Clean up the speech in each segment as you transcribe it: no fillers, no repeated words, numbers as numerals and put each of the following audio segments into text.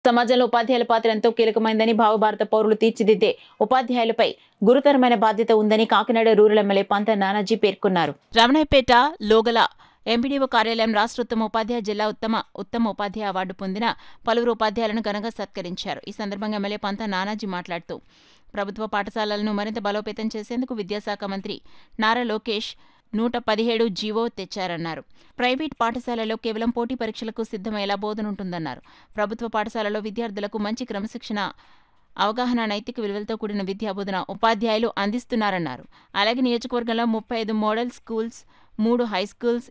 సమాజంలో ఉపాధ్యాయుల పాత్ర ఎంతో కీలకమైందని భారత పౌరులు తీర్చిదిద్దే ఉపాధ్యాయులపై గురుతరమైన బాధ్యత ఉందని కాకినాడ రూరల్ ఎమ్మెల్యే పంత నానాజీ పేర్కొన్నారు. రమణయ్యపేట లోగల ఎంపీడీఓ కార్యాలయం రాష్ట్ర ఉత్తమ ఉపాధ్యాయ జిల్లా ఉత్తమ ఉపాధ్యాయ అవార్డు పొందిన పలువురు ఉపాధ్యాయులను ఘనంగా సత్కరించారు. ఈ సందర్భంగా ఎమ్మెల్యే పంత నానాజీ మాట్లాడుతూ ప్రభుత్వ పాఠశాలలను మరింత బలోపేతం చేసేందుకు విద్యాశాఖ మంత్రి నారా లోకేష్ 117 జీవో తెచ్చారన్నారు. ప్రైవేట్ పాఠశాలలో కేవలం పోటీ పరీక్షలకు సిద్ధమయ్యేలా బోధనుంటుందన్నారు. ప్రభుత్వ పాఠశాలలో విద్యార్థులకు మంచి క్రమశిక్షణ, అవగాహన, నైతిక విలువలతో కూడిన విద్యాబోధన ఉపాధ్యాయులు అందిస్తున్నారన్నారు. అలాగే నియోజకవర్గంలో 35 మోడల్ స్కూల్స్, 3 హైస్కూల్స్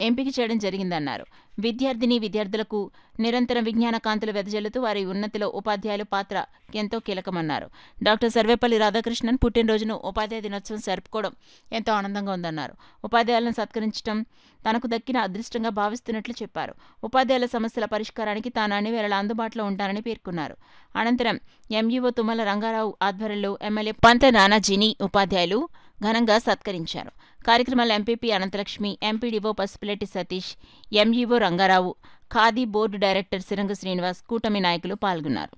ఎంపిక చేయడం జరిగిందన్నారు. విద్యార్థులకు నిరంతరం విజ్ఞాన కాంతులు వెదజల్లుతూ వారి ఉన్నతిలో ఉపాధ్యాయుల పాత్ర ఎంతో కీలకమన్నారు. డాక్టర్ సర్వేపల్లి రాధాకృష్ణన్ పుట్టినరోజును ఉపాధ్యాయ దినోత్సవం జరుపుకోవడం ఎంతో ఆనందంగా ఉందన్నారు. ఉపాధ్యాయులను సత్కరించడం తనకు దక్కిన అదృష్టంగా భావిస్తున్నట్లు చెప్పారు. ఉపాధ్యాయుల సమస్యల పరిష్కారానికి తాను అన్ని వేళలా అందుబాటులో ఉంటానని పేర్కొన్నారు. అనంతరం ఎంఈఓ తుమ్మల రంగారావు ఆధ్వర్యంలో ఎమ్మెల్యే పంత నానాజీని ఉపాధ్యాయులు ఘనంగా సత్కరించారు. కార్యక్రమంలో MPP Ananthalakshmi, MPDO Pasupuleti Satish, MEO Rangarao, khadi board director Siranga Srinivas, కూటమి నాయకులు పాల్గొన్నారు.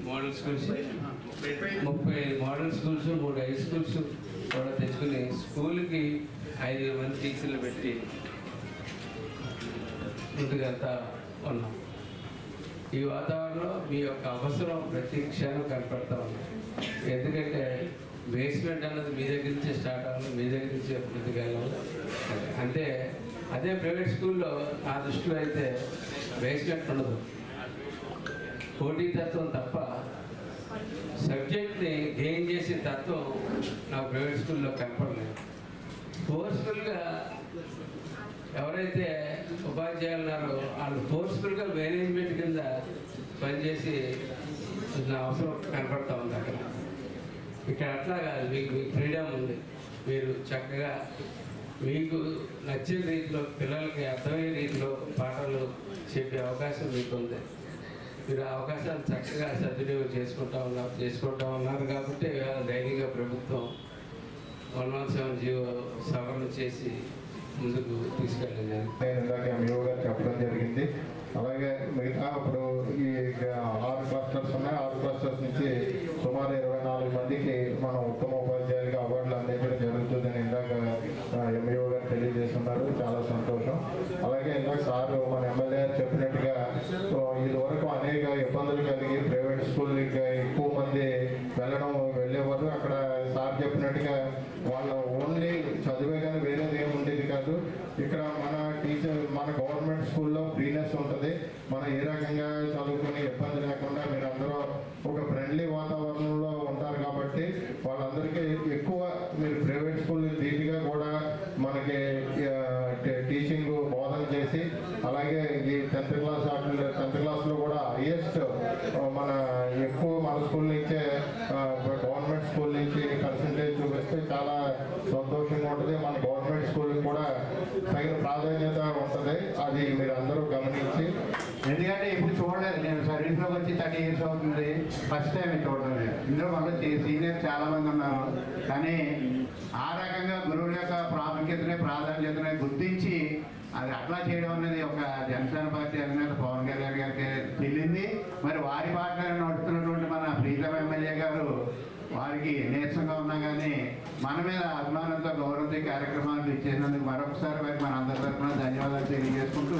మోడల్ స్కూల్స్ 3 హై స్కూల్స్ కూడా తెచ్చుకుని స్కూల్కి 5 మంది టీచర్లు పెట్టి ముందుకంతా ఉన్నాం. ఈ వాతావరణంలో మీ యొక్క అవసరం ప్రతి క్షణం కనపడతా ఉంది. ఎందుకంటే బేస్మెంట్ అన్నది మీ దగ్గర నుంచే స్టార్ట్ అవ్వాలి, మీ దగ్గర నుంచే ముందుకెళ్ళాలి. అంటే అదే ప్రైవేట్ స్కూల్లో నా దృష్టిలో అయితే బేస్మెంట్ ఉండదు, పోటీతత్వం తప్ప సబ్జెక్ట్ని గెయిన్ చేసే తత్వం నాకు ప్రైవేట్ స్కూల్లో కనపడలేదు. ఫోర్స్ఫుల్గా ఎవరైతే ఉపాధ్యాయులు ఉన్నారో వాళ్ళు ఫోర్స్ఫుల్గా మేనేజ్మెంట్ కింద పనిచేసి నా అవసరం కనపడతా ఉంది. ఇక్కడ అట్లా కాదు, మీకు ఫ్రీడమ్ ఉంది. మీరు చక్కగా మీకు నచ్చిన రీతిలో పిల్లలకి అర్థమయ్యే రీతిలో పాఠాలు చెప్పే అవకాశం మీకు ఉంది. మీరు ఆ అవకాశాలు చక్కగా సద్వినియోగం చేసుకుంటా ఉన్నారు కాబట్టి ధైర్యంగా ప్రభుత్వం 117 జీవో సవరణ చేసి ముందుకు తీసుకెళ్ళలేదు. నేను ఇందాక ఎంఈఓ గారు చెప్పడం జరిగింది. అలాగే మిగతా ఇప్పుడు ఈ 6 క్లస్టర్స్ ఉన్నాయి. 6 క్లస్టర్స్ నుంచి సుమారు 24 మందికి మనం ఉత్తమ ఉపాధ్యాయులుగా అవార్డులు అందించడం జరుగుతుందని ఇందాక ఎంఈఓ గారు తెలియజేస్తున్నారు. చాలా సంతోషం. అలాగే ఇందాక సార్ మన ఎమ్మెల్యే చెప్పినట్టుగా ఇదివరకు అనేక ఇబ్బందులు కలిగి ప్రైవేట్ స్కూల్కి ఎక్కువ మంది వెళ్ళేవారు. అక్కడ సార్ చెప్పినట్టుగా వాళ్ళ ఓన్లీ చదివే కానీ వేరేది ఏమి ఉండేది కాదు. ఇక్కడ మన గవర్నమెంట్ స్కూల్లో ఫ్రీనెస్ ఉంటుంది. మనం ఏ రకంగా చదువుకుని ఇబ్బంది లేకుండా మీరందరూ ఒక ఫ్రెండ్లీ వాతావరణంలో ఉంటారు కాబట్టి వాళ్ళందరికీ ఎక్కువ మీరు ప్రైవేట్ స్కూల్ ధీటుగా కూడా మనకి టీచింగ్ బోధన చేసి, అలాగే ఈ 10th క్లాస్లో కూడా హైయెస్ట్ ఎక్కువ మన స్కూల్ నుంచే గవర్నమెంట్ స్కూల్ నుంచి పర్సంటేజ్ చూపిస్తే చాలా సంతోషంగా ఉంటుంది. మన గవర్నమెంట్ స్కూల్కి కూడా తగిన ప్రాధాన్యత ఉంటుంది. అది మీరు అందరూ గమనించి, ఎందుకంటే ఇప్పుడు చూడలేదు, నేను సర్వీస్లోకి వచ్చి 30 years అవుతుంది, ఫస్ట్ టైం చూడడం లేదు. ఇందులో మనలో సీనియర్స్ చాలా మంది ఉన్నారు. కానీ ఆ రకంగా గురువుల యొక్క ప్రాధాన్యతని గుర్తించి అది అట్లా చేయడం అనేది ఒక జనసేన పార్టీ అధినేత పవన్ కళ్యాణ్ గారికి తెలియంది. మరి వారి పార్టీలో నడుస్తున్నటువంటి మన ప్రీతం ఎమ్మెల్యే గారు వారికి నీరసంగా ఉన్నా కానీ మన మీద అభిమానంతో గౌరవంతో కార్యక్రమాలు ఇచ్చేసినందుకు మరొకసారి మరి మన అందరి తరఫున ధన్యవాదాలు తెలియజేసుకుంటూ